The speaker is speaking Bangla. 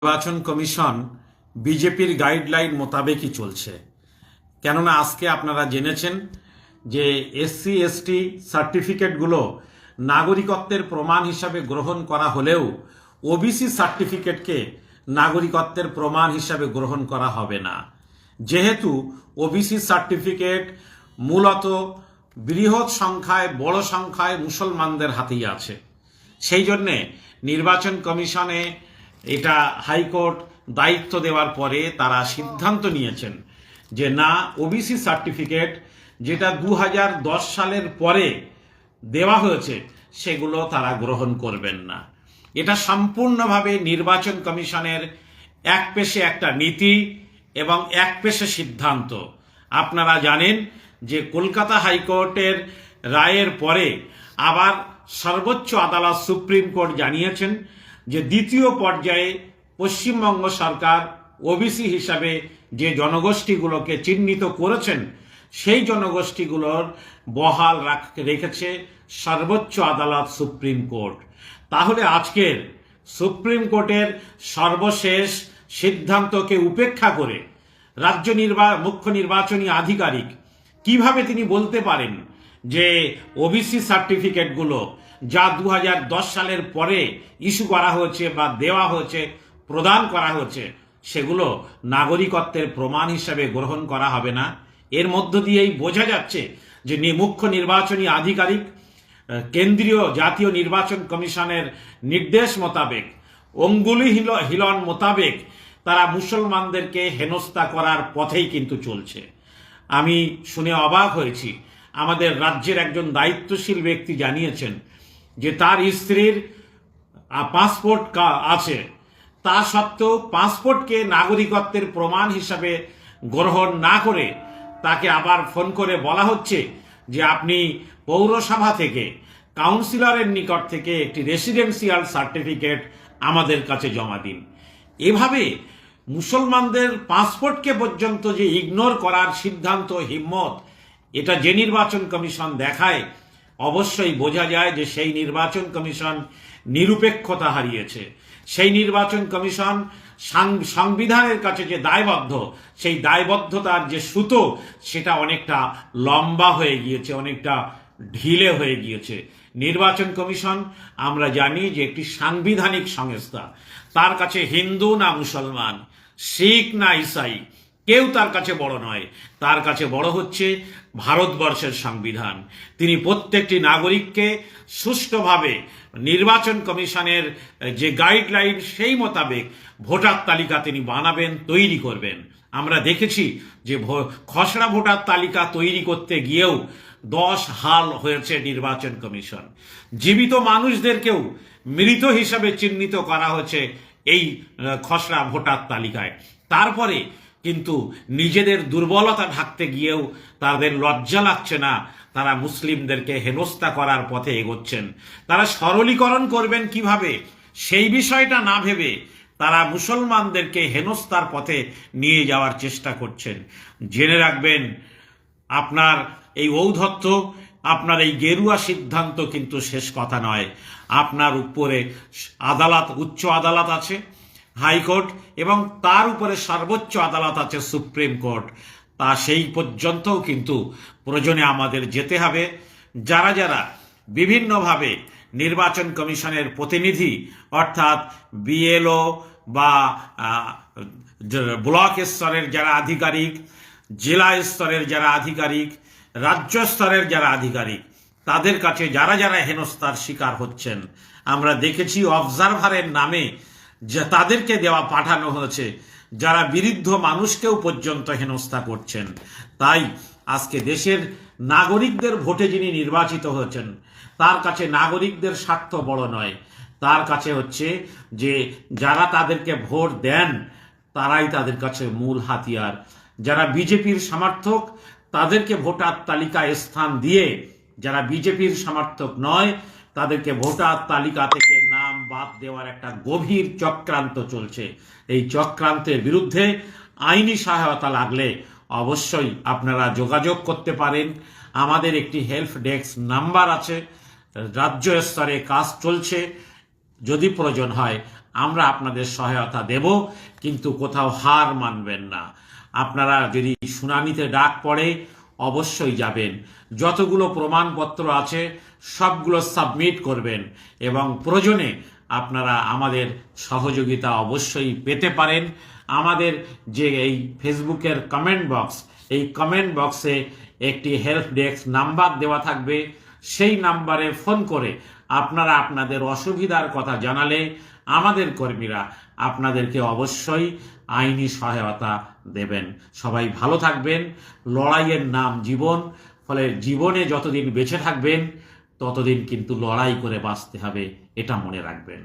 নির্বাচন কমিশন বিজেপির গাইডলাইন মোতাবেকই চলছে। কেননা আজকে আপনারা জেনেছেন যে এসসি এসটি সার্টিফিকেটগুলো নাগরিকত্বের প্রমাণ হিসাবে গ্রহণ করা হলেও ওবিসি সার্টিফিকেটকে নাগরিকত্বের প্রমাণ হিসাবে গ্রহণ করা হবে না, যেহেতু ওবিসি সার্টিফিকেট মূলত বৃহৎ সংখ্যায় বড় সংখ্যায় মুসলমানদের হাতেই আছে। সেই জন্যে নির্বাচন কমিশনে এটা হাইকোর্ট দায়িত্ব দেওয়ার পরে তারা সিদ্ধান্ত নিয়েছেন যে না, ওবিসি সার্টিফিকেট যেটা 2010 সালের পরে দেওয়া হয়েছে সেগুলো তারা গ্রহণ করবেন না। এটা সম্পূর্ণভাবে নির্বাচন কমিশনের একপেশে একটা নীতি এবং একপেশে সিদ্ধান্ত। আপনারা জানেন যে কলকাতা হাইকোর্টের রায়ের পরে আবার সর্বোচ্চ আদালত সুপ্রিম কোর্ট জানিয়েছেন যে দ্বিতীয় পর্যায়ে পশ্চিমবঙ্গ সরকার ওবিসি হিসাবে যে জনগোষ্ঠীগুলোকে চিহ্নিত করেছেন সেই জনগোষ্ঠীগুলোর বহাল রেখেছে সর্বোচ্চ আদালত সুপ্রিম কোর্ট। তাহলে আজকের সুপ্রিম কোর্টের সর্বশেষ সিদ্ধান্তকে উপেক্ষা করে রাজ্য মুখ্য নির্বাচনী আধিকারিক কিভাবে তিনি বলতে পারেন যে ওবিসি সার্টিফিকেটগুলো যা 2010 সালের পরে ইস্যু করা হয়েছে বা দেওয়া হয়েছে, প্রদান করা হয়েছে, সেগুলো নাগরিকত্বের প্রমাণ হিসাবে গ্রহণ করা হবে না। এর মধ্য দিয়েই বোঝা যাচ্ছে যে মুখ্য নির্বাচনী আধিকারিক কেন্দ্রীয় জাতীয় নির্বাচন কমিশনের নির্দেশ মোতাবেক, অঙ্গুলি হিলন মোতাবেক তারা মুসলমানদেরকে হেনস্থা করার পথেই কিন্তু চলছে। আমি শুনে অবাক হয়েছি, আমাদের রাজ্যের একজন দায়িত্বশীল ব্যক্তি জানিয়েছেন যে তার স্ত্রীর পাসপোর্ট আছে, তা সত্ত্বেও পাসপোর্টকে নাগরিকত্বের প্রমাণ হিসাবে গ্রহণ না করে তাকে আবার ফোন করে বলা হচ্ছে যে আপনি পৌরসভা থেকে কাউন্সিলরের নিকট থেকে একটি রেসিডেন্সিয়াল সার্টিফিকেট আমাদের কাছে জমা দিন। এভাবে মুসলমানদের পাসপোর্টকে পর্যন্ত যে ইগনোর করার সিদ্ধান্ত, হিম্মত, এটা যে নির্বাচন কমিশন দেখায়, অবশ্যই বোঝা যায় যে সেই নির্বাচন কমিশন নিরপেক্ষতা হারিয়েছে। সেই নির্বাচন কমিশন সংবিধানের কাছে যে দায়বদ্ধ, সেই দায়বদ্ধতার যে সুতো সেটা অনেকটা লম্বা হয়ে গিয়েছে, অনেকটা ঢিলে হয়ে গিয়েছে। নির্বাচন কমিশন আমরা জানি যে একটি সাংবিধানিক সংস্থা। তার কাছে হিন্দু না মুসলমান, শিখ না ইসাই, কেউ তার কাছে বড় নয়। তার কাছে বড় হচ্ছে ভারতবর্ষের সংবিধান। তিনি প্রত্যেকটি নাগরিককে সুষ্ঠুভাবে নির্বাচন কমিশনের যে গাইডলাইন সেই মোতাবেক ভোটার তালিকা তিনি বানাবেন, তৈরি করবেন। আমরা দেখেছি যে খসড়া ভোটার তালিকা তৈরি করতে গিয়েও 10 হাল হয়েছে নির্বাচন কমিশন। জীবিত মানুষদেরকেও মৃত হিসাবে চিহ্নিত করা হয়েছে এই খসড়া ভোটার তালিকায়। তারপরে কিন্তু নিজেদের দুর্বলতা ঢাকতে গিয়েও তাদের লজ্জা লাগছে না, তারা মুসলিমদেরকে হেনস্থা করার পথে এগোচ্ছেন। তারা সরলীকরণ করবেন কিভাবে সেই বিষয়টা না ভেবে তারা মুসলমানদেরকে হেনস্থার পথে নিয়ে যাওয়ার চেষ্টা করছেন। জেনে রাখবেন, আপনার এই ঔদ্ধত্য, আপনার এই গেরুয়া সিদ্ধান্ত কিন্তু শেষ কথা নয়। আপনার উপরে আদালত, উচ্চ আদালত আছে, হাইকোর্ট, এবং তার উপরে সর্বোচ্চ আদালত আছে সুপ্রিম কোর্ট। তা সেই পর্যন্তও কিন্তু প্রয়োজনে আমাদের যেতে হবে। যারা যারা বিভিন্নভাবে নির্বাচন কমিশনের প্রতিনিধি, অর্থাৎ বিএলও বা ব্লক স্তরের যারা আধিকারিক, জেলা স্তরের যারা আধিকারিক, রাজ্য স্তরের যারা আধিকারিক, তাদের কাছে যারা যারা হেনস্থার শিকার হচ্ছেন, আমরা দেখেছি অবজারভারের নামে যে তাদেরকে দেওয়া পাঠানো হয়েছে, যারা বিরুদ্ধ মানুষকেও পর্যন্ত হেনস্থা করছেন। তাই আজকে দেশের নাগরিকদের ভোটে যিনি নির্বাচিত হয়েছেন, তার কাছে নাগরিকদের স্বার্থ বড় নয়, তার কাছে হচ্ছে যে যারা তাদেরকে ভোট দেন তারাই তাদের কাছে মূল হাতিয়ার। যারা বিজেপির সমর্থক তাদেরকে ভোটার তালিকায় স্থান দিয়ে, যারা বিজেপির সমর্থক নয় তাদেরকে ভোটার তালিকা থেকে নাম বাদ দেওয়ার একটা গভীর চক্রান্ত চলছে। এই চক্রান্তের বিরুদ্ধে আইনি সহায়তা লাগলে অবশ্যই আপনারা যোগাযোগ করতে পারেন। আমাদের একটি হেল্প ডেস্ক নাম্বার আছে, রাজ্য স্তরে কাজ চলছে। যদি প্রয়োজন হয় আমরা আপনাদের সহায়তা দেব, কিন্তু কোথাও হার মানবেন না। আপনারা যদি শুনানিতে ডাক পড়ে অবশ্যই যাবেন, যতগুলো প্রমাণপত্র আছে সবগুলো সাবমিট করবেন এবং প্রয়োজনে আপনারা আমাদের সহযোগিতা অবশ্যই পেতে পারেন। আমাদের যে এই ফেসবুকের কমেন্ট বক্স, এই কমেন্ট বক্সে একটি হেল্প ডেস্ক নাম্বার দেওয়া থাকবে, সেই নাম্বারে ফোন করে আপনারা আপনাদের অসুবিধার কথা জানালে আমাদের কর্মীরা আপনাদেরকে অবশ্যই আইনি সহায়তা দেবেন। সবাই ভালো থাকবেন। লড়াইয়ের নাম জীবন, ফলে জীবনে যতদিন বেঁচে থাকবেন ততদিন কিন্তু লড়াই করে বাঁচতে হবে, এটা মনে রাখবেন।